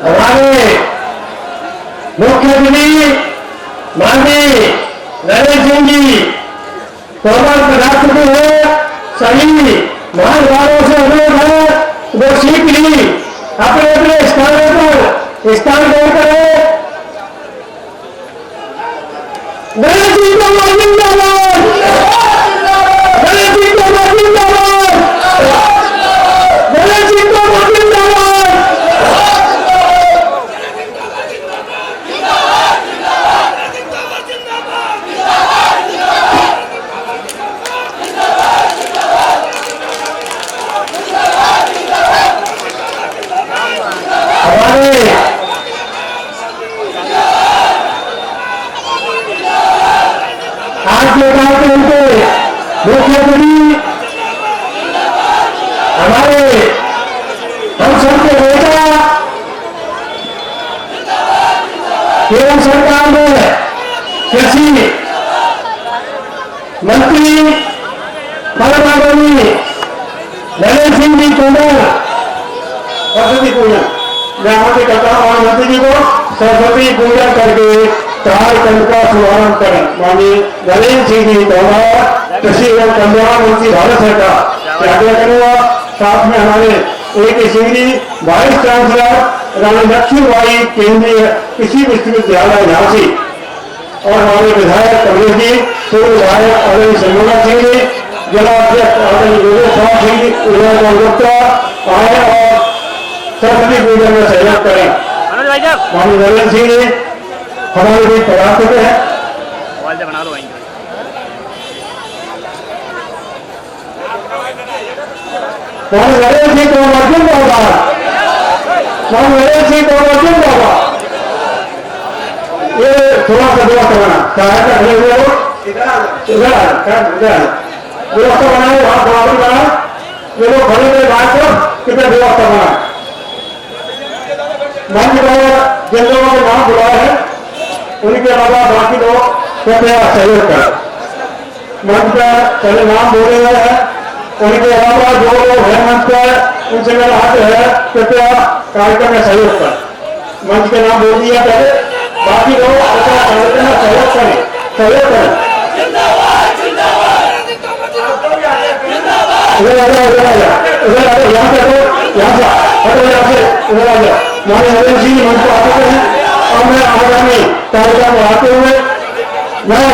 हमारे मुख्यमंत्री माननीय नरेंद्र सिंह जी तोमर प्रधानमंत्री है, सभी महानुभावों से अनुरोध है वो सीट ली अपने अपने स्थानों पर स्थान ग्रहण करें। नरेंद्र सिंह तोमर जिंदाबाद, नरेंद्र सिंह तोमर जिंदाबाद, नरेंद्र सिंह तोमर जिंदाबाद। मुख्यमंत्री हमारे हम सबके नेता केंद्र सरकार में कृषि मंत्री परमानंद नरेंद्र सिंह जी तोमर सरस्वती पूजन मैं आगे करता हूँ और मंत्री जी को सरस्वती पूजन करके कार्यक्रम का शुभारंभ करें। माननीय नरेंद्र सिंह जी तोमर कृषि एवं कल्याण मंत्री भारत सरकार आज्ञा करूंगा। साथ में हमारे एक सिंह जी वाइस चांसलर रानी लक्ष्मीबाई केंद्रीय कृषि विश्वविद्यालय झांसी और हमारे विधायक कमलेश जी, पूर्व विधायक आदरणीय संगोला सिंह जी, जिलाध्यक्ष आदरणीय योगेश सिंह जी, उदय गुप्ता आए और सरस्वती पूजन में सहयोग करें। माननीय नरेंद्र सिंह जी हमारे बीच पधार चुके हैं। नरेंद्र सिंह तोमर जिंदाबाद, नरेंद्र सिंह तोमर जिंदाबाद। ये थोड़ा सा व्यवस्था बना सहायता खड़े हुए हो व्यवस्था बनाए वहां बराबर बना ये लोग खड़े हुए बात को कितना व्यवस्था बना मंच पर जिन लोगों के नाम बुलाए हैं उनके अलावा बाकी लोग कृपया सहयोग कर मंच पर पहले नाम बोले हुए हैं उनके अलावा जो लोग हैं मंच पर उनसे मेरा हाथ है कृपया कार्यक्रम में सहयोग कर मंच के नाम बोल दिया पहले बाकी लोग कृपया कार्यक्रम में सहयोग करें माननीय नरेंद्र सिंह मंच को आते हैं और मैं आगामी कार्यक्रम बढ़ाते हुए मैं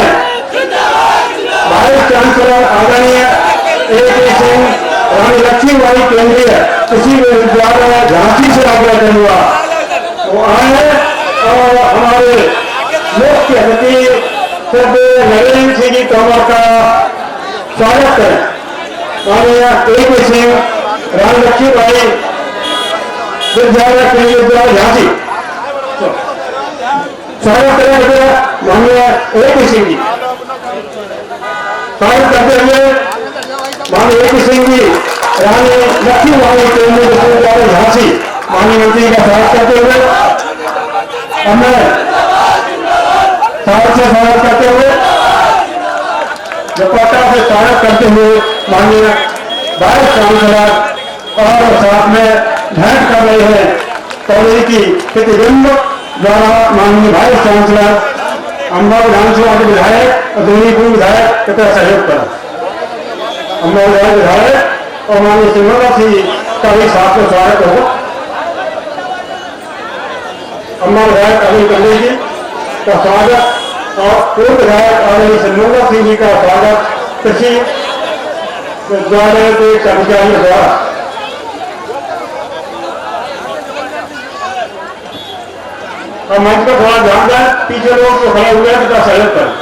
वाइस चांसलर आदरणीय A.K. सिंह रानी लक्ष्मीबाई केंद्रीय कृषि विश्वविद्यालय झांसी से आग्रह करूंगा वो आए और हमारे मुख्य अतिथि नरेंद्र सिंह जी तोमर का स्वागत करें। माननीय A.K. सिंह रानी लक्ष्मीबाई विद्यालय केंद्रीय विद्यालय झांसी स्वागत करें। माननीय A.K. सिंह जी स्वागत करते हुए माननीय A.K. सिंह जी रानी लक्ष्मीबाई केंद्रीय विश्वविद्यालय झांसी माननीय मंत्री का स्वागत करते हुए हमें स्वागत करते हुए दुपट्टा से स्वागत करते हुए माननीय वाइस चांसलर और साथ में भेंट कर रहे हैं कॉलेज की प्रतिबिंब द्वारा माननीय वाइस चांसलर अम्बा विधानसभा के विधायक और दूनीपुर विधायक तथा सहयोग करा अम्बा विधायक और माननीय सिंगोला सिंह का भी साथ में स्वागत हो। अम्बा विधायक अनिल कमलेश जी का स्वागत और पूर्व विधायक आदरणीय सिंगोला सिंह जी का स्वागत कृषि विद्यालय के कर्मचारियों द्वारा। और मंच पर थोड़ा ध्यान दें पीछे लोग जो खड़े हुए हैं तथा सहयोग करें।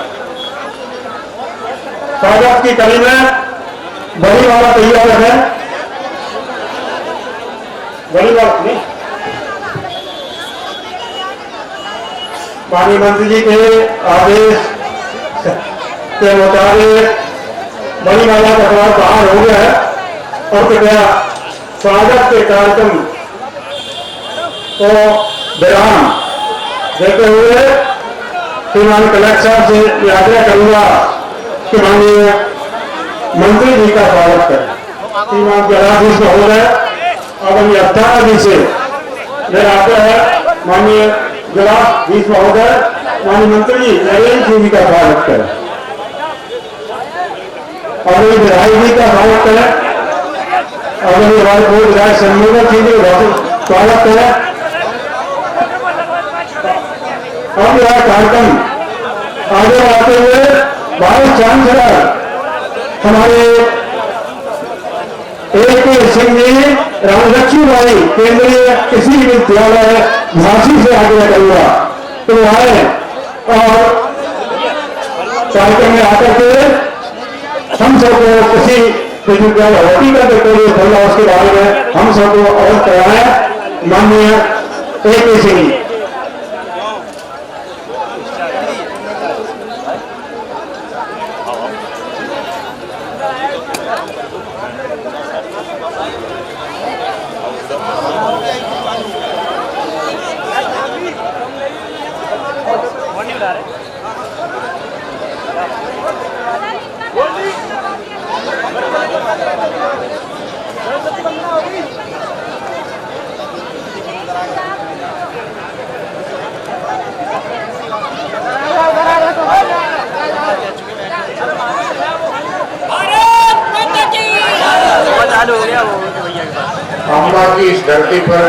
स्वागत की कड़ी में बड़ी वाला तैयार है बड़ी वाला नहीं माननीय मंत्री जी के आदेश के मुताबिक बड़ी वाला का सवाल बाहर हो गया है और कृपया स्वागत के कार्यक्रम को विराम देते हुए श्रीमान कलेक्टर साहब से आग्रह करूंगा कि माननीय मंत्री जी का स्वागत करें। श्रीमान जलाधीश महोदय आदरणीय अध्यक्ष जी से मेरा आग्रह है माननीय जिला बीस महोदय माननीय मंत्री जी नरेंद्र सिंह जी का स्वागत करें और ये विधायक जी का स्वागत करें और हमारे पूर्व विधायक संयोजक सिंह जी का स्वागत करें। अब यह कार्यक्रम आगे बढ़ाते हुए भारत चांसलर हमारे A.K. सिंह जी रामलक्ष्मीबाई केंद्रीय कृषि विद्यालय झांसी से आगे करूंगा तो आए और कार्यक्रम में आकर के हम सबको कृषि विश्वविद्यालय होती का जो खोला उसके बारे में हम सबको अवगत कराएं। माननीय A.K. सिंह जी। अम्बा की इस धरती पर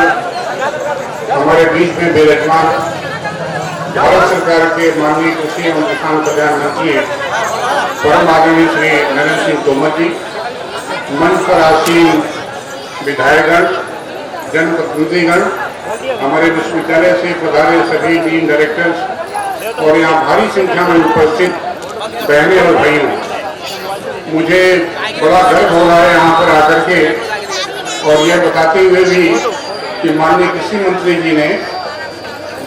हमारे बीच में विराजमान भारत सरकार के माननीय कृषि एवं किसान कल्याण मंत्री परम आदरणीय श्री नरेंद्र सिंह तोमर जी, मंच पर आसीन विधायकगण, जनप्रतिनिधिगण, हमारे विश्वविद्यालय से पधारे सभी डीन डायरेक्टर्स और यहाँ भारी संख्या में उपस्थित बहनें और भाइयों, मुझे बड़ा गर्व हो रहा है यहाँ पर आकर के और यह बताते हुए भी कि माननीय कृषि मंत्री जी ने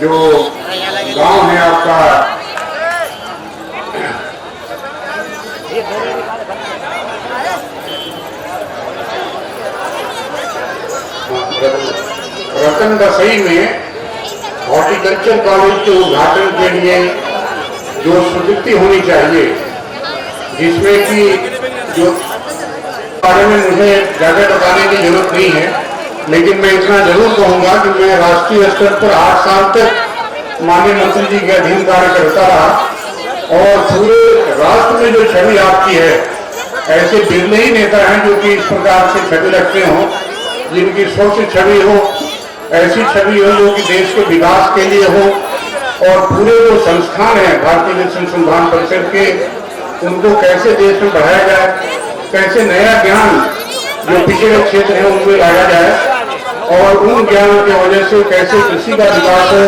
जो गांव है आपका रतन दसई में हॉर्टिकल्चर कॉलेज के उद्घाटन के लिए जो स्वीकृति होनी चाहिए, जिसमें कि जो बारे में मुझे ज्यादा बताने की जरूरत नहीं है, लेकिन मैं इतना जरूर कहूंगा कि मैं राष्ट्रीय स्तर पर 8 साल तक माननीय मंत्री जी के अधीन कार्य करता रहा और पूरे राष्ट्र में जो छवि आपकी है, ऐसे बिरले ही नेता हैं जो कि इस प्रकार से छवि रखते हों, जिनकी स्वच्छ छवि हो, ऐसी छवि हो जो कि देश के विकास के लिए हो और पूरे जो संस्थान है भारतीय विज्ञान अनुसंधान परिषद के, उनको कैसे देश में बढ़ाया जाए, कैसे नया ज्ञान जो पिछड़े क्षेत्र है उनको लाया जाए और उन ज्ञान की वजह से कैसे कृषि का विकास हो,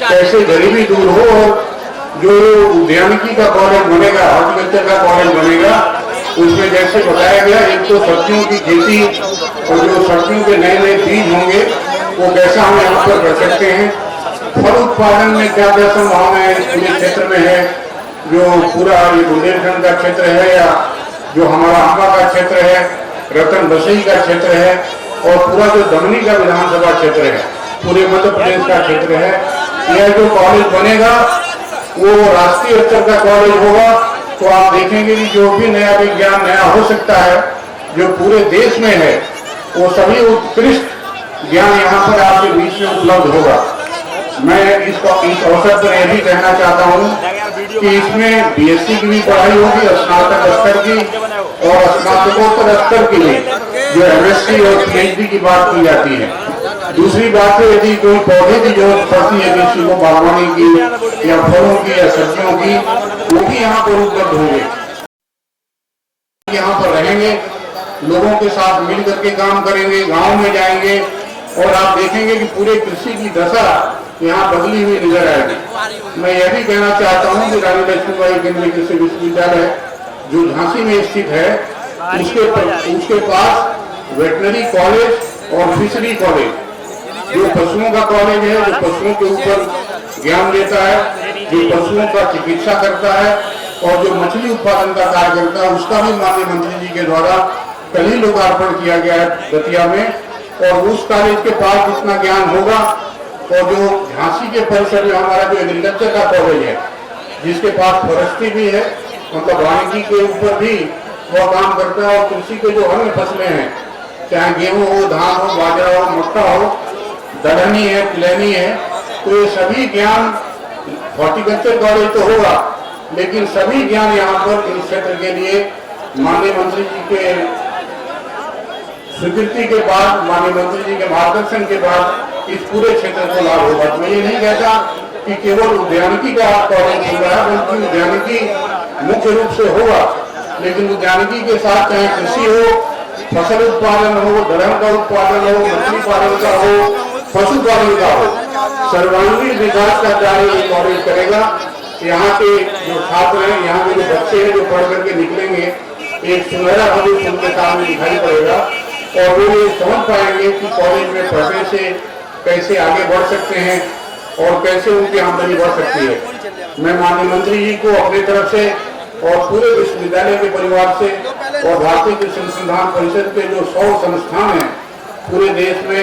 कैसे गरीबी दूर हो और जो उद्यानिकी का कॉलेज बनेगा, हॉर्टिकल्चर का कॉलेज बनेगा, उसमें जैसे बताया गया एक तो सब्जियों की खेती और जो सब्जियों के नए नए बीज होंगे वो कैसा हम यहाँ पर कर सकते हैं, फल उत्पादन में क्या क्या संभावनाएं पूरे क्षेत्र में है, जो पूरा ये बुंदेलखंड का क्षेत्र है या जो हमारा अम्बा का क्षेत्र है, रतन बसई का क्षेत्र है और पूरा जो दमनी का विधानसभा क्षेत्र है, पूरे मध्य प्रदेश का क्षेत्र है, यह जो कॉलेज बनेगा वो राष्ट्रीय स्तर का कॉलेज होगा। तो आप देखेंगे कि जो भी नया विज्ञान नया हो सकता है जो पूरे देश में है, वो सभी उत्कृष्ट ज्ञान यहाँ पर आपके बीच में उपलब्ध होगा। मैं इस अवसर पर यह भी कहना चाहता हूँ कि इसमें बीएससी की भी पढ़ाई होगी, स्नातक स्तर की और स्नातकोत्तर स्तर की भी, जो एमएससी और पीएचडी की बात की जाती है। दूसरी बात है यदि कोई पौधे की जरूरत पड़ती है किसी को बागवानी की या फलों की या सब्जियों की, वो भी यहाँ पर उपलब्ध होंगे। यहाँ पर रहेंगे, लोगों के साथ मिल करके काम करेंगे, गांव में जाएंगे और आप देखेंगे कि पूरे कृषि की दशा यहाँ बदली हुई नजर आएगी। मैं यह भी कहना चाहता हूँ कि रानी लक्ष्मीबाई केंद्रीय कृषि विश्वविद्यालय जो झांसी में स्थित है, उसके पास वेटनरी कॉलेज और फिशरी कॉलेज, जो पशुओं का कॉलेज है, जो पशुओं के ऊपर ज्ञान देता है, जो पशुओं का चिकित्सा करता है और जो मछली उत्पादन का कार्य करता है, उसका भी माननीय मंत्री जी के द्वारा कल ही लोकार्पण किया गया है दतिया में। और उस कॉलेज के पास जितना ज्ञान होगा और जो झांसी के परिसर में हमारा जो एग्रीकल्चर का कॉलेज है, जिसके पास फॉरेस्ट्री भी है, मतलब वानिकी के ऊपर भी वह काम करता है और कृषि के जो अन्य फसलें हैं, चाहे गेहूं हो, धान हो, बाजरा हो, मक्का हो, दलहनी है, तिलहनी है, तो ये सभी ज्ञान हॉर्टिकल्चर कॉलेज तो होगा, लेकिन सभी ज्ञान यहाँ पर इस क्षेत्र के लिए माननीय मंत्री जी के स्वीकृति के बाद, माननीय मंत्री जी के मार्गदर्शन के बाद इस पूरे क्षेत्र को लाभ होगा। तो मैं ये नहीं कहता कि केवल उद्यानिकी का कॉलेज हो रहा है, बल्कि उद्यानिकी मुख्य रूप से होगा, लेकिन उद्यानिकी के साथ चाहे कृषि हो, फसल उत्पादन हो, दलहन का उत्पादन हो, मछली पालन का हो, पशुपालन का हो, सर्वांगीण विकास का कार्य ये कॉलेज करेगा। यहाँ के जो छात्र हैं, यहाँ के जो बच्चे हैं जो पढ़ करके निकलेंगे, एक सुनहरा भविष्य उनके सामने दिखाई पड़ेगा और वो ये समझ पाएंगे कि कॉलेज में पढ़ने से कैसे आगे बढ़ सकते हैं और कैसे उनकी आमदनी बढ़ सकती है। मैं माननीय मंत्री जी को अपनी तरफ से और पूरे विश्वविद्यालय के परिवार से और भारतीय कृषि अनुसंधान परिषद के जो 100 संस्थान हैं पूरे देश में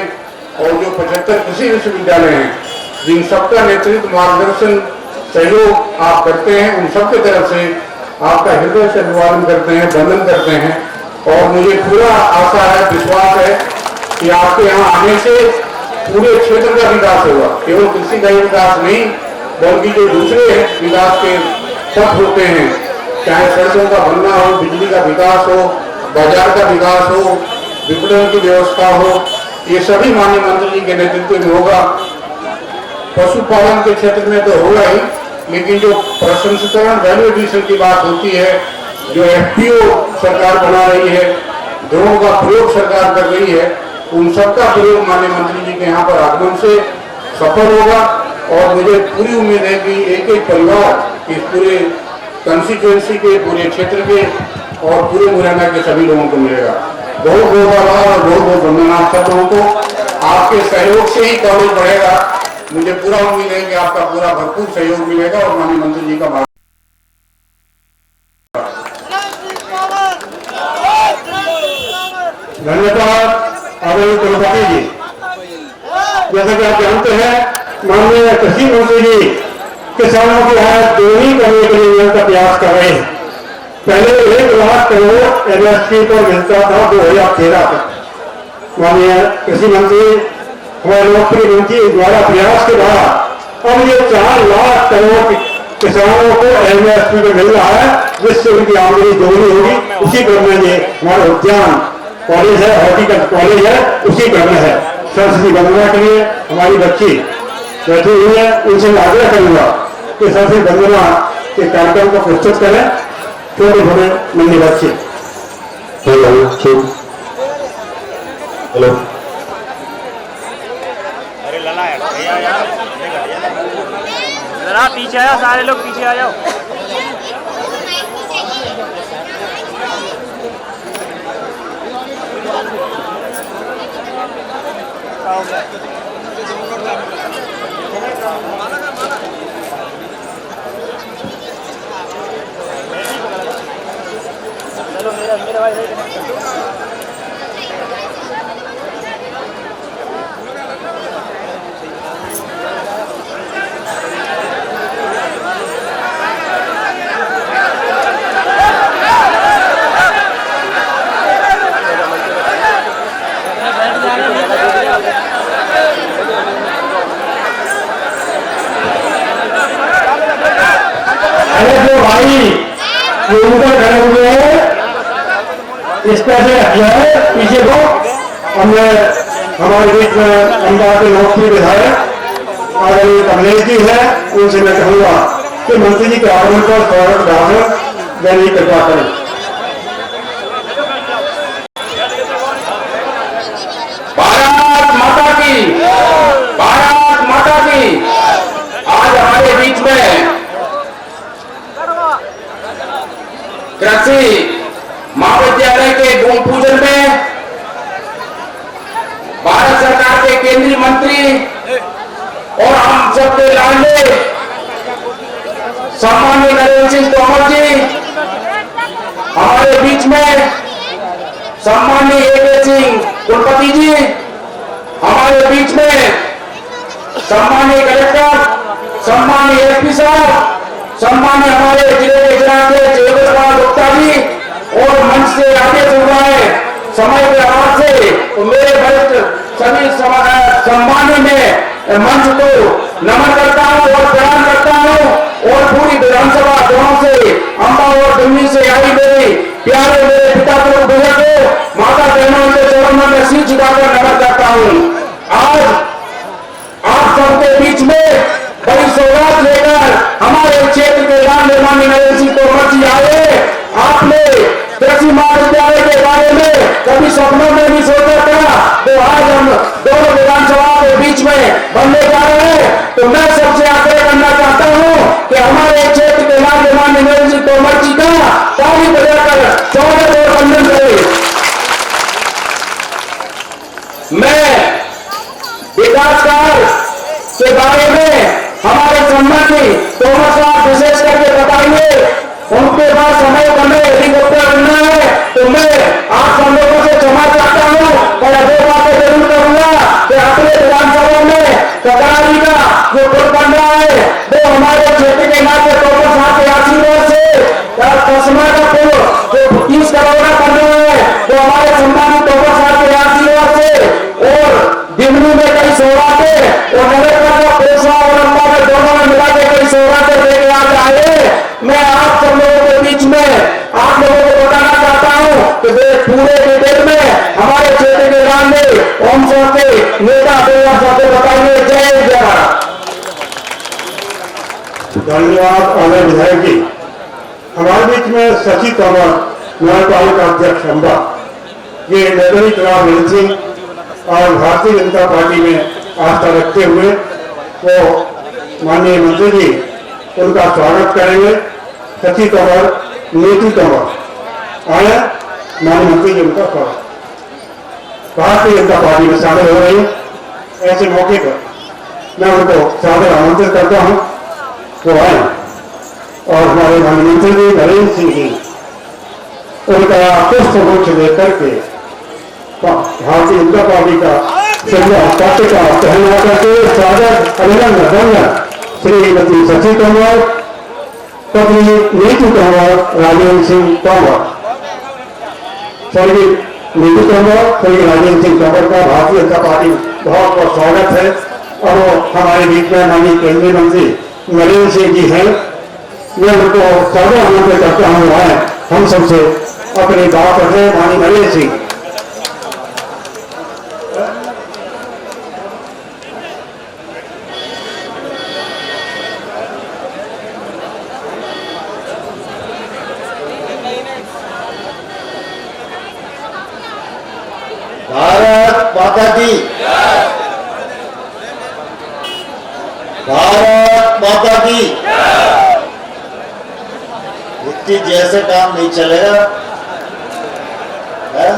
और जो 75 कृषि विश्वविद्यालय हैं, जिन सबका नेतृत्व, मार्गदर्शन, सहयोग आप करते हैं, उन सबके तरफ से आपका हृदय से अभिवादन करते हैं, वंदन करते हैं। और मुझे पूरा आशा है, विश्वास है कि आपके यहाँ आने से पूरे क्षेत्र का विकास होगा। केवल कृषि का विकास नहीं, बल्कि जो दूसरे विकास के पथ होते हैं, चाहे सड़कों का बनना हो, बिजली का विकास हो, बाजार का विकास हो, विपणन की व्यवस्था हो, ये सभी माननीय मंत्री जी के नेतृत्व में होगा। पशुपालन के क्षेत्र में तो होगा ही, लेकिन जो प्रसंस्करण वैल्यू एडिशन की बात होती है, जो FPO सरकार बना रही है, ड्रोन का प्रयोग सरकार कर रही है, उन सबका प्रयोग माननीय मंत्री जी के यहाँ पर आगमन से सफल होगा। और मुझे पूरी उम्मीद है कि एक एक परिवार इस पूरे कंस्टिट्यूएंसी के, पूरे क्षेत्र के और पूरे मुरैना के सभी लोगों को मिलेगा। बहुत बहुत आभार और बहुत बहुत वंदन आप सब लोगों को। आपके सहयोग से ही कॉलेज बढ़ेगा। मुझे पूरा उम्मीद है कि आपका पूरा भरपूर सहयोग मिलेगा और माननीय मंत्री जी का धन्यवाद। आदरणीय कुलपति जी, जैसा कि आप जानते हैं, माननीय कृषि मंत्री जी किसानों की आय दोगुनी करने के लिए निरंतर प्रयास कर रहे हैं। पहले 1 लाख करोड़ MSP पर मिलता था 2013 तक। माननीय कृषि मंत्री, हमारे लोकप्रिय मंत्री द्वारा प्रयास के बाद अब ये 4 लाख करोड़ किसानों को MSP पर मिल रहा है, जिससे उनकी आमदनी दोगुनी होगी। उसी क्रम में ये हमारा उद्यान कॉलेज है, हॉर्टिकल्चर कॉलेज है, उसी क्रम में है। सरस्वती वंदना के लिए हमारी बच्ची बैठी हुई है, उनसे मैं आग्रह करूंगा कि सरस्वती वंदना के कार्यक्रम को प्रस्तुत करें। छोटे बड़े नन्हे बच्चे। हेलो, अरे लला है जरा पीछे आया, सारे लोग पीछे आ जाओ। चलो मेरा भाई जो ऊपर खड़े हुए हैं इस तरह से रखिए है पीछे को। हमने हमारे बीच में अहमदाबाद के लोकप्रिय विधायक आदरणीय कमलेश जी है, उनसे मैं कहूँगा कि मंत्री जी के आगमन पर स्वागत भाषण देने की कृपा करें। भारत माता की, भारत माता की। आज हमारे बीच में कृषि महाविद्यालय के भूमि पूजन में भारत सरकार के केंद्रीय मंत्री और हम सबके लाडले सम्माननीय नरेंद्र सिंह तोमर जी, हमारे बीच में सम्माननीय AK सिंह कुलपति जी, हमारे बीच में सम्माननीय कलेक्टर, सम्माननीय SP साहब, सम्माननीय हमारे जिले के जनाब गुप्ता जी और मंच से आगे सुन रहे समय के अभाव से मेरे वरिष्ठ सभी सम्माननीय मंच को नमन करता हूं और प्रणाम करता हूं और पूरी विधानसभा गांव से, अम्बा और दिल्ली से आई मेरे प्यारे मेरे पिता को, भैया को, माता बहनों के चरणों में सिर झुकाकर नमन करता हूं। आज आप सबके बीच में बड़ी सौगात लेकर हमारे क्षेत्र के राम निर्माणी नरेंद्र सिंह तोमर जी आए। आपने कृषि महाविद्यालय के बारे में कभी सपनों में नहीं सोचा था, तो आज हम दोनों विधानसभा के बीच में बनने जा रहे हैं। तो मैं सबसे आग्रह करना चाहता हूं कि हमारे क्षेत्र के राम निर्माणी नरेंद्र सिंह तोमर जी का ताली बजाकर स्वागत और वंदन करें। मैं विकास कार्य के बारे में हमारे सम्मानी तोमर साहब विशेष करके बताइए। उनके पास समय समय हेलीकॉप्टर बनना है, तो मैं आप सब लोगों से क्षमा चाहता हूँ, पर दो बातें जरूर करूंगा कि अपने विधानसभा में कटारी का जो पुल बन रहा है वो हमारे क्षेत्र के नाते तोमर साहब के आशीर्वाद से, कसमा का पुल जो 30 करोड़ का बन रहा है वो हमारे सम्मानी तोमर साहब के आशीर्वाद से, और दिल्ली में कई सौगातें और नरेगा का पैसा और अम्बा में दोनों में मिला के कई सौगातें लेके आज आए। मैं आप सब लोगों के बीच में आप लोगों को बताना चाहता हूं कि पूरे डिटेल में हमारे क्षेत्र के नाम में ओम सर के नेता बताइए। जय जवान। धन्यवाद आनंद विधायक जी। हमारे बीच में सचिव तोमर न्यायपालिका अध्यक्ष अम्बा, ये नगरीय चुनाव नरेंद्र सिंह और भारतीय जनता पार्टी में आस्था रखते हुए वो माननीय मंत्री जी उनका स्वागत करेंगे। सचिव तोमर, नीति तोमर आए, माननीय मंत्री जी उनका स्वागत। भारतीय जनता पार्टी में शामिल हो रही है। ऐसे मौके पर मैं उनको सादर आमंत्रित करता हूं, वो आए और हमारे माननीय मंत्री जी नरेंद्र सिंह जी उनका पुष्प गुच्छ लेकर के भारतीय जनता पार्टी का पत्र का पहना करके स्वागत अभिनंदन श्रीमती सची तोमर, पत्नी नीतू तोमर, राजेंद्र सिंह तोमर, स्वर्गीय नीतू तोमर, स्वर्गीय राजेंद्र सिंह तोमर का भारतीय जनता पार्टी बहुत बहुत स्वागत है। और वो हमारे बीच में माननीय केंद्रीय मंत्री नरेंद्र सिंह जी हैं। मैं उनको स्वागत आमंत्रित करता हूँ, आए हम सबसे अपनी बात कर रहे हैं। माननीय नरेंद्र सिंह, भारत माता की, भारत माता की। इतनी जैसे काम नहीं चलेगा है?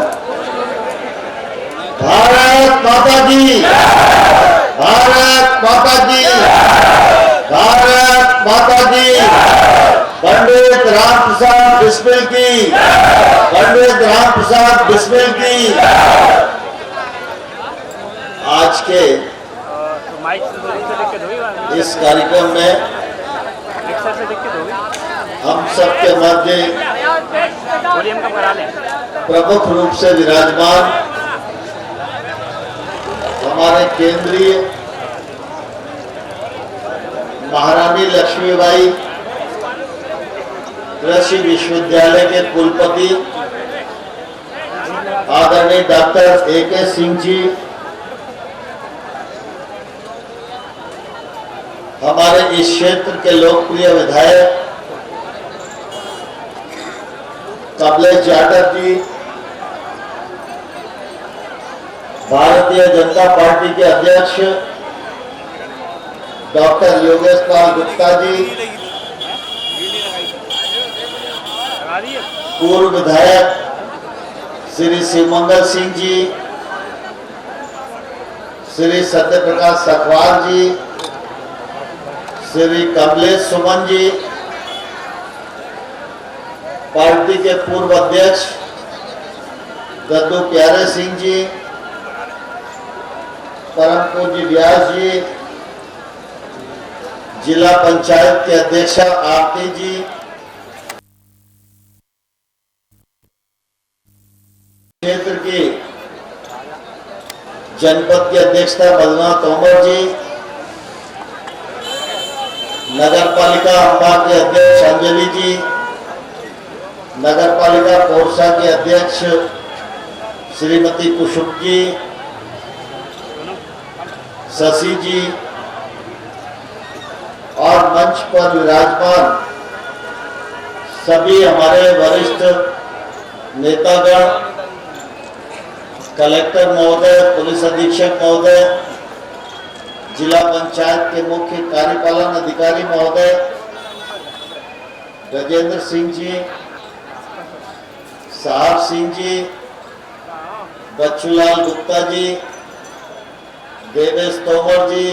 भारत माता की, भारत माता की, भारत माता की। पंडित राम प्रसाद बिस्मिल की, पंडित राम प्रसाद बिस्मिल की। आज के इस कार्यक्रम में हम सबके मध्य प्रमुख रूप से विराजमान हमारे केंद्रीय महारानी लक्ष्मीबाई कृषि विश्वविद्यालय के कुलपति आदरणीय डॉक्टर ए.के. सिंह जी, हमारे इस क्षेत्र के लोकप्रिय विधायक कमलेश यादव जी, भारतीय जनता पार्टी के अध्यक्ष डॉक्टर योगेश पाल गुप्ता जी, पूर्व विधायक श्री शिवमंगल सिंह जी, श्री सत्यप्रकाश सखवार जी, श्री कमलेश सुमन जी, पार्टी के पूर्व अध्यक्ष दद्दू प्यारे सिंह जी, परम पूज्य व्यास जी, जिला पंचायत के अध्यक्ष आरती जी, क्षेत्र की जनपद की अध्यक्षता बलना तोमर जी, नगर पालिका अम्बा के अध्यक्ष अंजलि जी, नगर पालिका कोरसा के अध्यक्ष श्रीमती कुसुम जी, शशि जी और मंच पर विराजमान सभी हमारे वरिष्ठ नेतागण, कलेक्टर महोदय, पुलिस अधीक्षक महोदय, जिला पंचायत के मुख्य कार्यपालन अधिकारी महोदय गजेंद्र सिंह जी, साहब सिंह जी, बच्चूलाल गुप्ता जी, देवेश तोमर जी,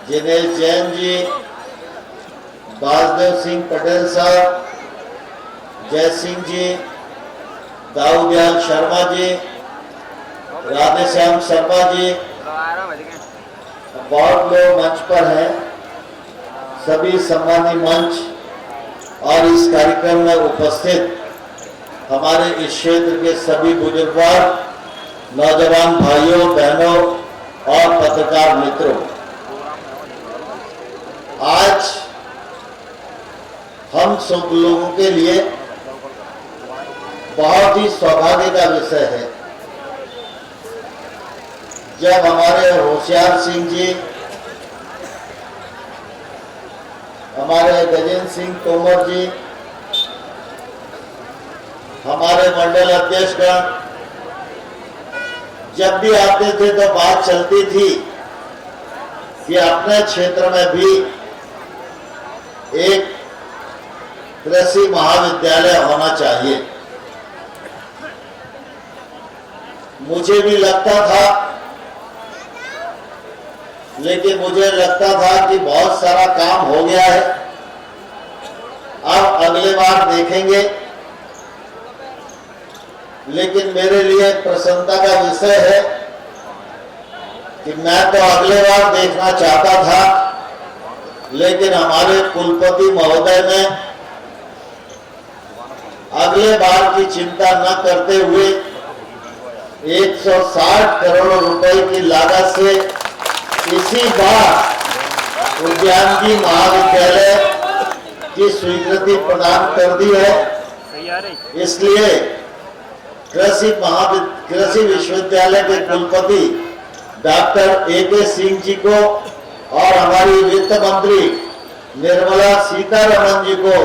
जिनेश जैन जी, बासदेव सिंह पटेल साहब, जय सिंह जी, दाऊदयाल शर्मा जी, राधेश्याम शर्मा जी, बहुत लोग मंच पर हैं। सभी सम्मानी मंच और इस कार्यक्रम में उपस्थित हमारे इस क्षेत्र के सभी बुजुर्गवार, नौजवान भाइयों बहनों और पत्रकार मित्रों, आज हम सब लोगों के लिए बहुत ही सौभाग्य का विषय है जब हमारे होशियार सिंह जी, हमारे गजेंद्र सिंह तोमर जी, हमारे मंडल अध्यक्षगण जब भी आते थे तो बात चलती थी कि अपने क्षेत्र में भी एक कृषि महाविद्यालय होना चाहिए। मुझे भी लगता था, लेकिन मुझे लगता था कि बहुत सारा काम हो गया है, अब अगले बार देखेंगे। लेकिन मेरे लिए प्रसन्नता का विषय है कि मैं तो अगले बार देखना चाहता था, लेकिन हमारे कुलपति महोदय ने अगले बार की चिंता न करते हुए 160 करोड़ रुपए की लागत से इसी बार उद्यान जी महाविद्यालय की स्वीकृति प्रदान कर दी है। इसलिए कृषि विश्वविद्यालय के कुलपति डॉक्टर ए.के. सिंह जी को और हमारी वित्त मंत्री निर्मला सीतारमण जी को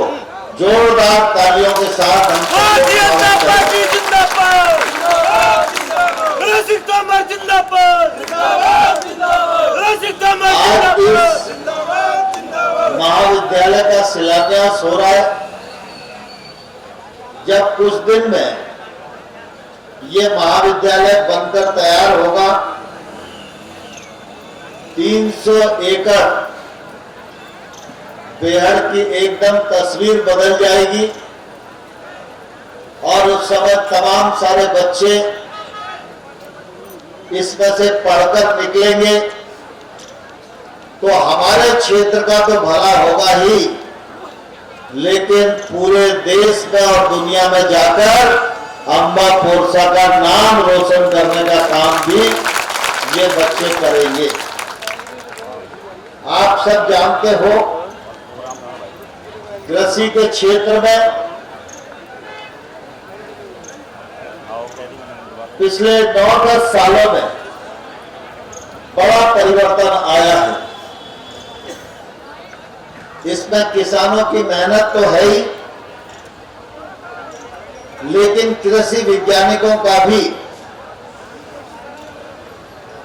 जोरदार तालियों के साथ आज इस महाविद्यालय का शिलान्यास हो रहा है। जब कुछ दिन में ये महाविद्यालय बनकर तैयार होगा, 300 एकड़ बिहार की एकदम तस्वीर बदल जाएगी और उस समय तमाम सारे बच्चे इसमें से पढ़कर निकलेंगे तो हमारे क्षेत्र का तो भला होगा ही, लेकिन पूरे देश में और दुनिया में जाकर अम्बा कोरसा का नाम रोशन करने का काम भी ये बच्चे करेंगे। आप सब जानते हो, कृषि के क्षेत्र में पिछले 9-10 सालों में बड़ा परिवर्तन आया है। इसमें किसानों की मेहनत तो है ही, लेकिन कृषि वैज्ञानिकों का भी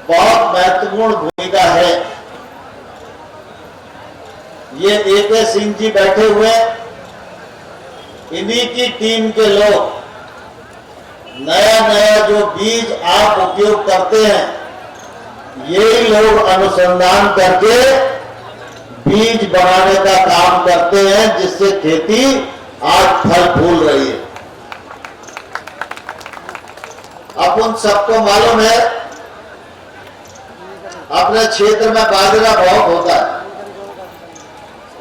बहुत महत्वपूर्ण भूमिका है। ये ए.के. सिंह जी बैठे हुए, इन्हीं की टीम के लोग नया जो बीज आप उपयोग करते हैं, यही लोग अनुसंधान करके बीज बनाने का काम करते हैं, जिससे खेती आज फल फूल रही है। अपन सबको मालूम है, अपने क्षेत्र में बाजरा बहुत होता है,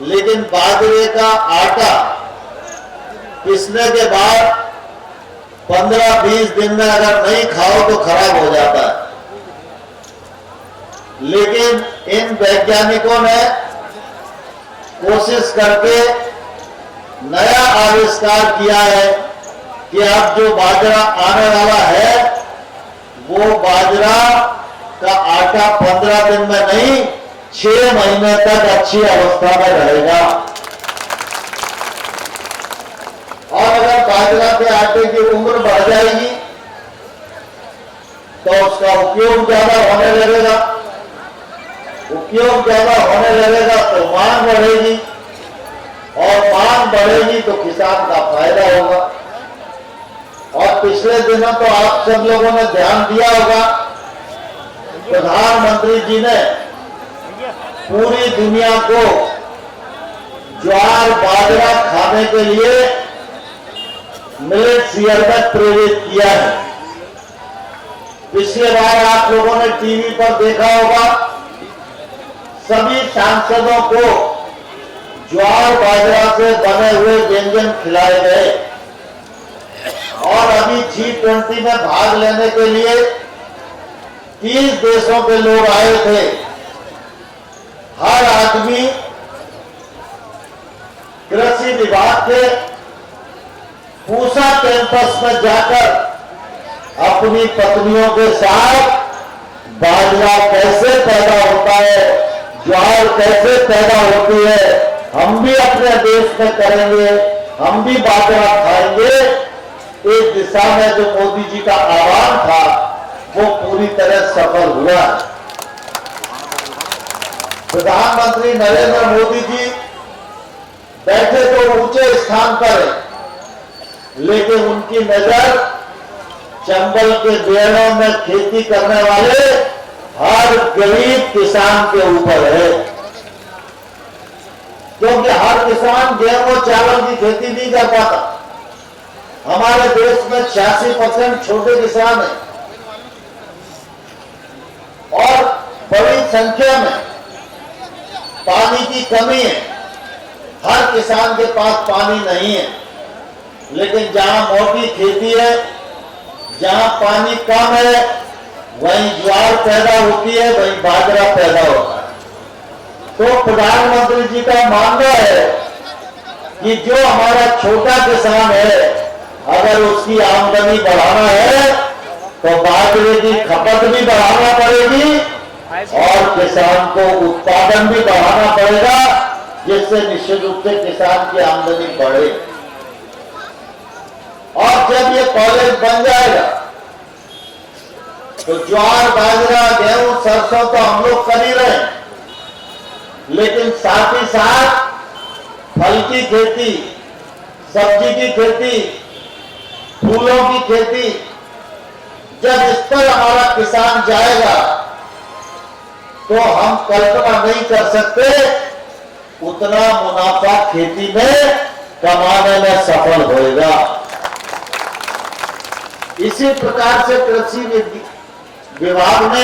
लेकिन बाजरे का आटा पीसने के बाद 15-20 दिन में अगर नहीं खाओ तो खराब हो जाता है। लेकिन इन वैज्ञानिकों ने कोशिश करके नया आविष्कार किया है कि अब जो बाजरा आने वाला है वो बाजरा का आटा 15 दिन में नहीं 6 महीने तक अच्छी अवस्था में रहेगा। और अगर बाजरा के आटे की उम्र बढ़ जाएगी तो उसका उपयोग ज्यादा होने लगेगा, उपयोग ज्यादा होने लगेगा तो मांग बढ़ेगी, और मांग बढ़ेगी तो किसान का फायदा होगा। और पिछले दिनों तो आप सब लोगों ने ध्यान दिया होगा, प्रधानमंत्री जी ने पूरी दुनिया को ज्वार बाजरा खाने के लिए मिलेट्स ईयर में प्रेरित किया है। पिछले बार आप लोगों ने टीवी पर देखा होगा, सभी सांसदों को ज्वार बाजरा से बने हुए व्यंजन खिलाए गए। और अभी G20 में भाग लेने के लिए 30 देशों के लोग आए थे। हर आदमी कृषि विभाग के पूसा कैंपस में जाकर अपनी पत्नियों के साथ बाजरा कैसे पैदा होता है, ज्वार कैसे पैदा होती है, हम भी अपने देश में करेंगे, हम भी बाजरा खाएंगे, इस दिशा में जो मोदी जी का आह्वान था वो पूरी तरह सफल हुआ। प्रधानमंत्री नरेंद्र मोदी जी बैठे तो ऊंचे स्थान पर है, लेकिन उनकी नजर चंबल के बेड़ों में खेती करने वाले हर गरीब किसान के ऊपर है। क्योंकि हर किसान गेहूं चावल की खेती नहीं कर पाता। हमारे देश में 86% छोटे किसान हैं और बड़ी संख्या में पानी की कमी है। हर किसान के पास पानी नहीं है, लेकिन जहां मोटी खेती है, जहां पानी कम है, वहीं ज्वार पैदा होती है, वहीं बाजरा पैदा होता है। तो प्रधानमंत्री जी का मानना है कि जो हमारा छोटा किसान है, अगर उसकी आमदनी बढ़ाना है तो बाजरे की खपत भी बढ़ाना पड़ेगी और किसान को उत्पादन भी बढ़ाना पड़ेगा, जिससे निश्चित रूप से किसान की आमदनी बढ़े। और जब ये कॉलेज बन जाएगा तो ज्वार बाजरा गेहूं सरसों तो हम लोग कर ही रहे हैं, लेकिन साथ ही साथ फल की खेती, सब्जी की खेती, फूलों की खेती, जब इस पर हमारा किसान जाएगा तो हम कल्पना नहीं कर सकते उतना मुनाफा खेती में कमाने में सफल होएगा। इसी प्रकार से कृषि विभाग ने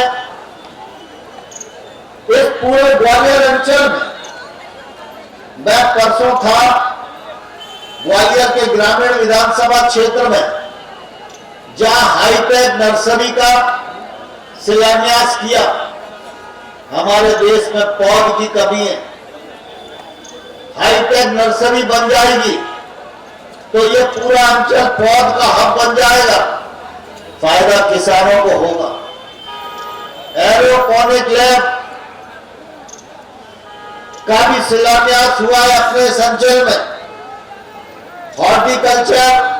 इस पूरे ग्वालियर अंचल में, मैं परसों था ग्वालियर के ग्रामीण विधानसभा क्षेत्र में, जहां हाईटेक नर्सरी का शिलान्यास किया। हमारे देश में पौध की कमी है, हाईटेक नर्सरी बन जाएगी तो ये पूरा अंचल पौध का हब बन जाएगा, फायदा किसानों को होगा। एरोपोनिक लैब का भी शिलान्यास हुआ है अपने इस अंचल में। हॉर्टिकल्चर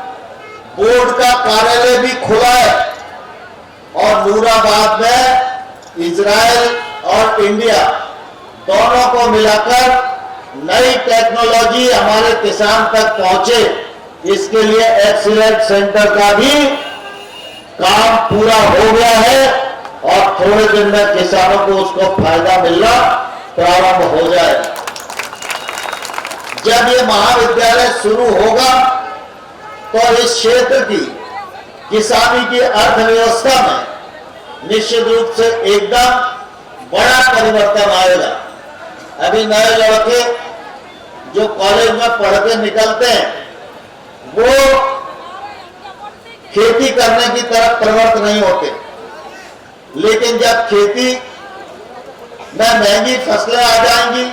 बोर्ड का कार्यालय भी खुला है और नूराबाद में इजराइल और इंडिया दोनों को मिलाकर नई टेक्नोलॉजी हमारे किसान तक पहुंचे, इसके लिए एक्सीलेंट सेंटर का भी काम पूरा हो गया है और थोड़े दिन में किसानों को उसको फायदा मिलना प्रारंभ हो जाएगा। जब ये महाविद्यालय शुरू होगा तो इस क्षेत्र की किसानी की अर्थव्यवस्था में निश्चित रूप से एकदम बड़ा परिवर्तन आएगा। अभी नए लड़के जो कॉलेज में पढ़ के निकलते हैं वो खेती करने की तरफ प्रवृत्त नहीं होते, लेकिन जब खेती में महंगी फसलें आ जाएंगी,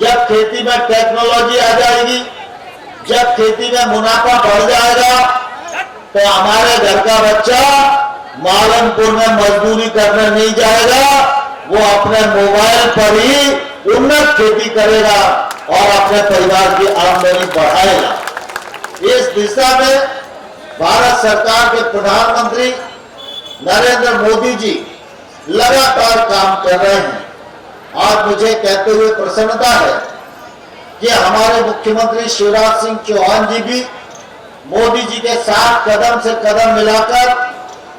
जब खेती में टेक्नोलॉजी आ जाएगी, जब खेती में मुनाफा बढ़ जाएगा, तो हमारे घर का बच्चा मालनपुर में मजदूरी करने नहीं जाएगा, वो अपने मोबाइल पर ही उन्नत खेती करेगा और अपने परिवार की आमदनी बढ़ाएगा। इस दिशा में भारत सरकार के प्रधानमंत्री नरेंद्र मोदी जी लगातार काम कर रहे हैं। आज मुझे कहते हुए प्रसन्नता है कि हमारे मुख्यमंत्री शिवराज सिंह चौहान जी भी मोदी जी के साथ कदम से कदम मिलाकर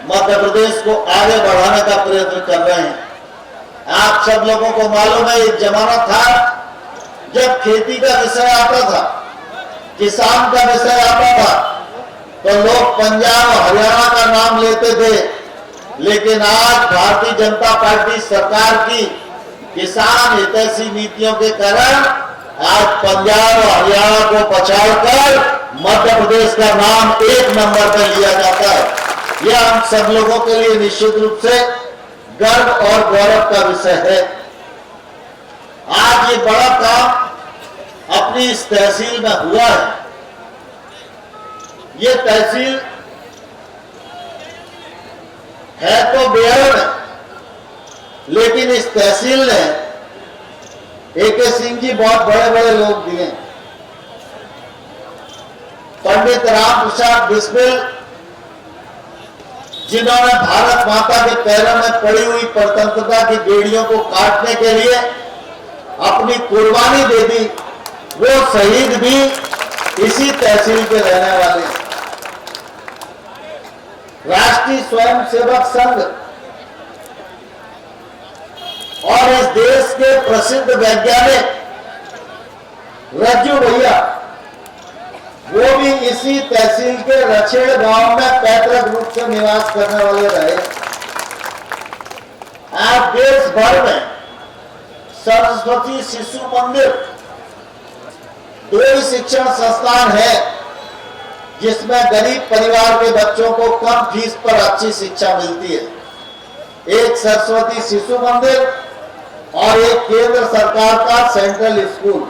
मध्य प्रदेश को आगे बढ़ाने का प्रयत्न कर रहे हैं। आप सब लोगों को मालूम है, एक जमाना था जब खेती का विषय आता था, किसान का विषय आता था, तो लोग पंजाब और हरियाणा का नाम लेते थे। लेकिन आज भारतीय जनता पार्टी सरकार की किसान हितैषी नीतियों के कारण आज पंजाब और हरियाणा को पछाड़कर मध्य प्रदेश का नाम 1 नंबर पर लिया जाता है। यह हम सब लोगों के लिए निश्चित रूप से गर्व और गौरव का विषय है। आज ये बड़ा काम अपनी इस तहसील में हुआ है। ये तहसील है तो बेहद है, लेकिन इस तहसील ने AK सिंह जी बहुत बड़े बड़े लोग दिए। पंडित राम प्रसाद बिस्मिल, जिन्होंने भारत माता के पैरों में पड़ी हुई स्वतंत्रता की बेड़ियों को काटने के लिए अपनी कुर्बानी दे दी, वो शहीद भी इसी तहसील के रहने वाले हैं। राष्ट्रीय स्वयंसेवक संघ और इस देश के प्रसिद्ध वैज्ञानिक रज्जू भैया, वो भी इसी तहसील के रछेड़ गांव में पैतृक रूप से निवास करने वाले रहे। आज देश भर में सरस्वती शिशु मंदिर 2 ही शिक्षण संस्थान है जिसमें गरीब परिवार के बच्चों को कम फीस पर अच्छी शिक्षा मिलती है। एक सरस्वती शिशु मंदिर और एक केंद्र सरकार का सेंट्रल स्कूल।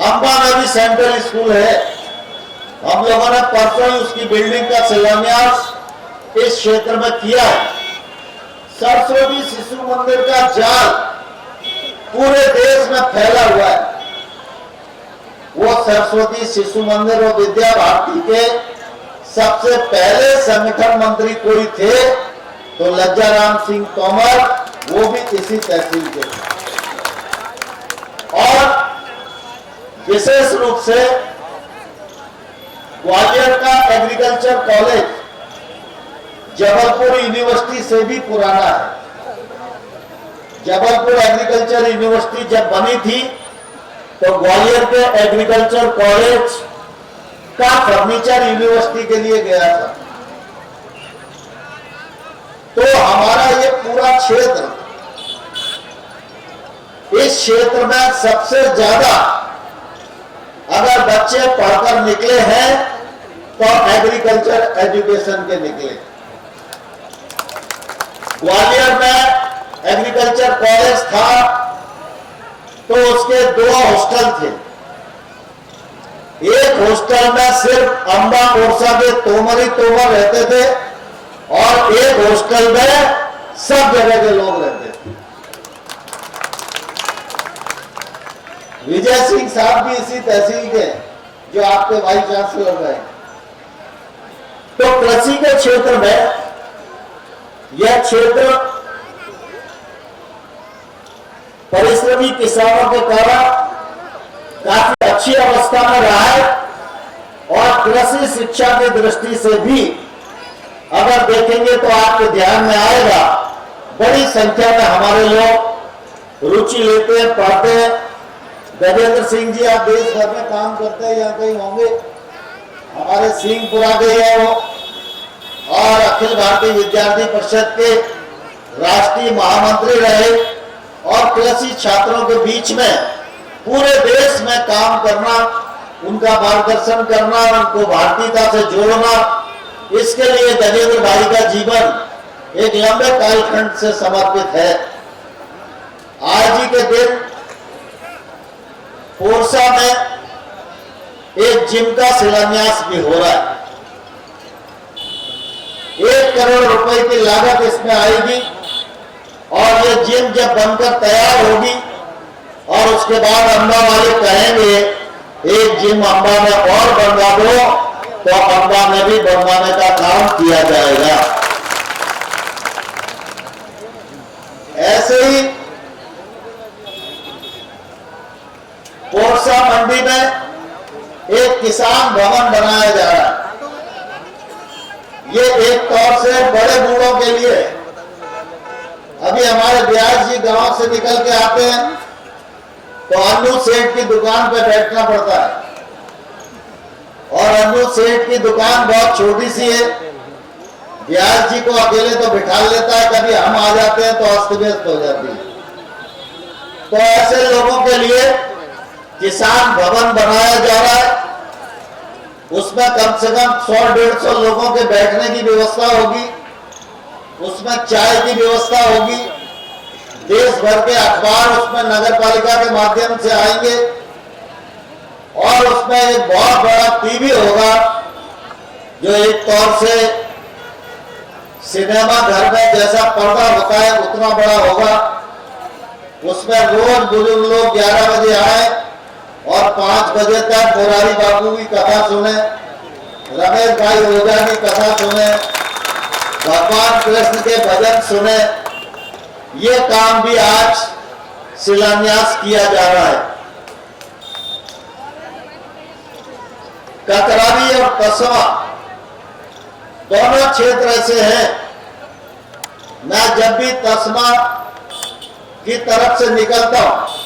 अंबा में भी सेंट्रल स्कूल है। हम लोगों ने परसों ही उसकी बिल्डिंग का शिलान्यास इस क्षेत्र में किया है। सरस्वती शिशु मंदिर का जाल पूरे देश में फैला हुआ है। वो सरस्वती शिशु मंदिर और विद्या भारती के सबसे पहले संगठन मंत्री कोई थे तो लज्जाराम सिंह तोमर, वो भी इसी तहसील के। और विशेष रूप से ग्वालियर का एग्रीकल्चर कॉलेज जबलपुर यूनिवर्सिटी से भी पुराना है। जबलपुर एग्रीकल्चर यूनिवर्सिटी जब बनी थी तो ग्वालियर के एग्रीकल्चर कॉलेज का फर्नीचर यूनिवर्सिटी के लिए गया था। तो हमारा ये पूरा क्षेत्र, इस क्षेत्र में सबसे ज्यादा अगर बच्चे पढ़कर निकले हैं तो एग्रीकल्चर एजुकेशन के निकले। ग्वालियर में एग्रीकल्चर कॉलेज था तो उसके 2 हॉस्टल थे। एक हॉस्टल में सिर्फ अंबा कोरसा के तोमर ही तोमर रहते थे और एक हॉस्टल में सब जगह के लोग रहते थे। विजय सिंह साहब भी इसी तहसील के, जो आपके वाइस चांसलर रहे। तो कृषि के क्षेत्र में यह क्षेत्र परिश्रमी किसानों के कारण काफी अच्छी अवस्था में रहा है और कृषि शिक्षा की दृष्टि से भी अगर देखेंगे तो आपके ध्यान में आएगा, बड़ी संख्या में हमारे लोग रुचि लेते हैं, पढ़ते हैं। गजेंद्र सिंह जी, आप देश भर में काम करते हैं, यहाँ कहीं होंगे, हमारे सिंहपुरा गए हैं वो, और अखिल भारतीय विद्यार्थी परिषद के राष्ट्रीय महामंत्री रहे और कृषि छात्रों के बीच में पूरे देश में काम करना, उनका मार्गदर्शन करना, उनको भारतीयता से जोड़ना, इसके लिए गजेंद्र भाई का जीवन एक लंबे कालखंड से समर्पित है। आज ही के दिन पोरसा में एक जिम का शिलान्यास भी हो रहा है। 1 करोड़ रुपए की लागत इसमें आएगी और ये जिम जब बनकर तैयार होगी और उसके बाद अंबा वाले कहेंगे एक जिम अंबा में और बनवा दो, तो अंबा में भी बनवाने का काम किया जाएगा। ऐसे ही पोरसा मंडी में एक किसान भवन बनाया जा रहा है। ये एक तौर से बड़े बूढ़ों के लिए, अभी हमारे ब्यास जी गांव से निकल के आते हैं तो अन्नू सेठ की दुकान पे बैठना पड़ता है और अन्नू सेठ की दुकान बहुत छोटी सी है। ब्यास जी को अकेले तो बिठा लेता है, कभी हम आ जाते हैं तो अस्त व्यस्त हो जाती है। तो ऐसे लोगों के लिए किसान भवन बनाया जा रहा है। उसमें कम से कम 100-150 लोगों के बैठने की व्यवस्था होगी, उसमें चाय की व्यवस्था होगी। देश भर के अखबार उसमें नगर पालिका के माध्यम से आएंगे और उसमें एक बहुत बड़ा टीवी होगा जो एक तौर से सिनेमा घर में जैसा पर्दा होता है उतना बड़ा होगा। उसमें रोज बुजुर्ग लोग 11 बजे आए और 5 बजे तक मुरारी बाबू की कथा सुने, रमेश भाई ओझा की कथा सुने, भगवान कृष्ण के भजन सुने। ये काम भी आज शिलान्यास किया जा रहा है। ककरावी और कसवा दोनों क्षेत्र ऐसे हैं, मैं जब भी तस्मा की तरफ से निकलता हूं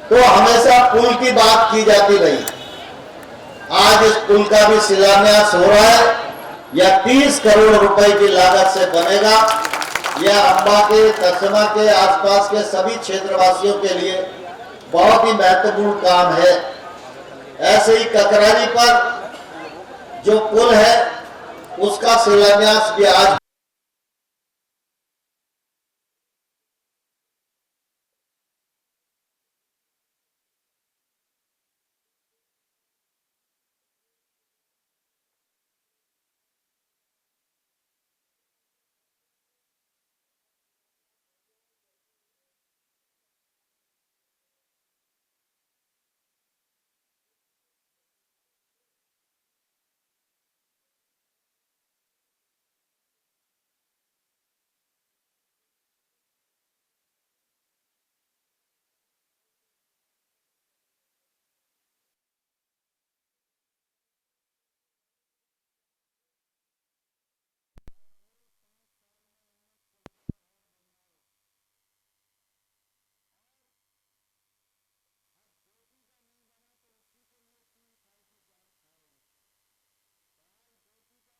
तो हमेशा पुल की बात की जाती रही। आज इस पुल का भी शिलान्यास हो रहा है। यह 30 करोड़ रुपए की लागत से बनेगा। यह अंबा के, तस्मा के आसपास के सभी क्षेत्रवासियों के लिए बहुत ही महत्वपूर्ण काम है। ऐसे ही ककरारी पर जो पुल है उसका शिलान्यास भी आज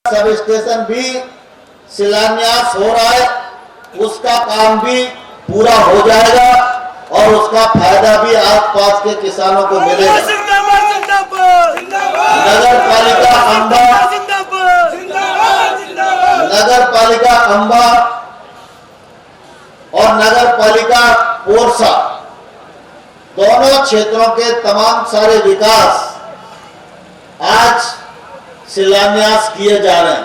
सब स्टेशन भी शिलान्यास हो रहा है। उसका काम भी पूरा हो जाएगा और उसका फायदा भी आसपास के किसानों को मिलेगा। नगर पालिका अंबा, नगर पालिका अंबा और नगर पालिका पोरसा दोनों क्षेत्रों के तमाम सारे विकास आज शिलान्यास किए जा रहे हैं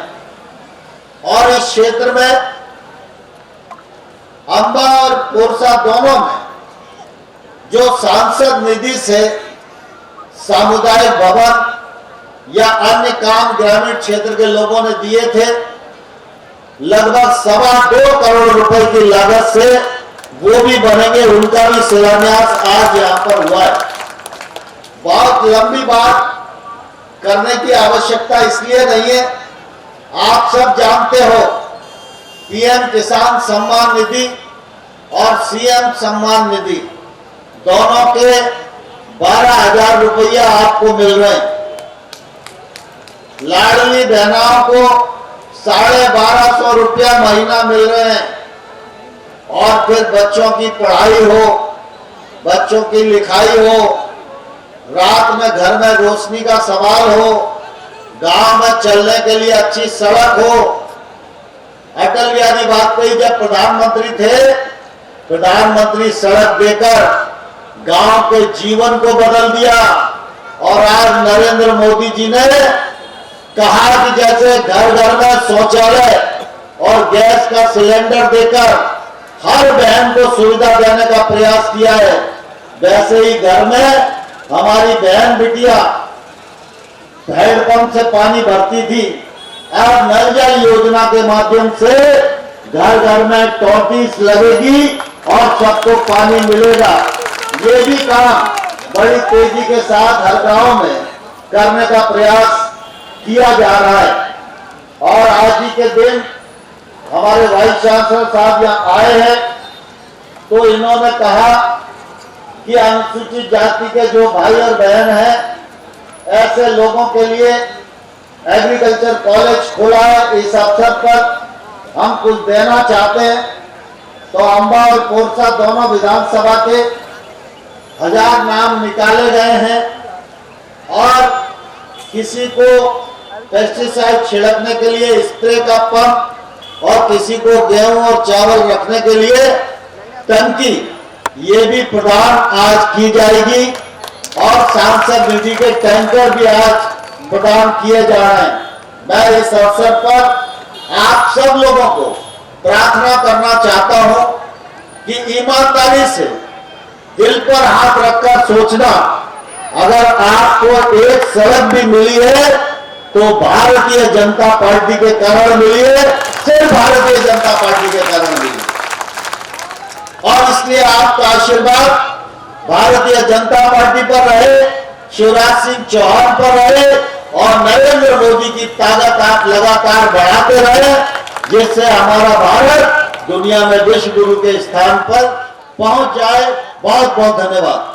और इस क्षेत्र में अंबा और पोरसा दोनों में जो सांसद निधि से सामुदायिक भवन या अन्य काम ग्रामीण क्षेत्र के लोगों ने दिए थे, लगभग 2.25 करोड़ रुपए की लागत से वो भी बनेंगे। उनका भी शिलान्यास आज यहां पर हुआ है। बहुत लंबी बात करने की आवश्यकता इसलिए नहीं है, आप सब जानते हो पीएम किसान सम्मान निधि और सीएम सम्मान निधि दोनों के 12,000 रुपया आपको मिल रहे हैं। लाडली बहनाओं को 1250 रुपया महीना मिल रहे हैं और फिर बच्चों की पढ़ाई हो, बच्चों की लिखाई हो, रात में घर में रोशनी का सवाल हो, गांव में चलने के लिए अच्छी सड़क हो। अटल बिहारी वाजपेयी जब प्रधानमंत्री थे, प्रधानमंत्री सड़क देकर गांव के जीवन को बदल दिया। और आज नरेंद्र मोदी जी ने कहा कि जैसे घर घर में शौचालय और गैस का सिलेंडर देकर हर बहन को सुविधा देने का प्रयास किया है, वैसे ही घर में हमारी बहन बिटिया हैंडपंप से पानी भरती थी, अब नल जल योजना के माध्यम से घर घर में टॉटिस लगेगी और सबको पानी मिलेगा। ये भी काम बड़ी तेजी के साथ हर गांव में करने का प्रयास किया जा रहा है। और आज ही के दिन हमारे वाइस चांसलर साहब यहाँ आए हैं, तो इन्होंने कहा कि अनुसूचित जाति के जो भाई और बहन हैं, ऐसे लोगों के लिए एग्रीकल्चर कॉलेज खोला है। इस अवसर पर हम कुछ देना चाहते हैं। तो अंबा और कोरसा दोनों विधानसभा के 1000 नाम निकाले गए हैं और किसी को पेस्टिसाइड छिड़कने के लिए स्प्रे का पंप और किसी को गेहूं और चावल रखने के लिए टंकी, ये भी प्रदान आज की जाएगी। और सांसद निधि के टैंकर भी आज प्रदान किए जा रहे हैं। मैं इस अवसर पर आप सब लोगों को प्रार्थना करना चाहता हूं कि ईमानदारी से दिल पर हाथ रखकर सोचना, अगर आपको एक सड़क भी मिली है तो भारतीय जनता पार्टी के कारण मिली है, सिर्फ भारतीय जनता पार्टी के कारण मिली। और इसलिए आपका आशीर्वाद भारतीय जनता पार्टी पर रहे, शिवराज सिंह चौहान पर रहे और नरेंद्र मोदी की ताकत आप लगातार बढ़ाते रहे, जिससे हमारा भारत दुनिया में विश्व गुरु के स्थान पर पहुंच जाए। बहुत बहुत धन्यवाद।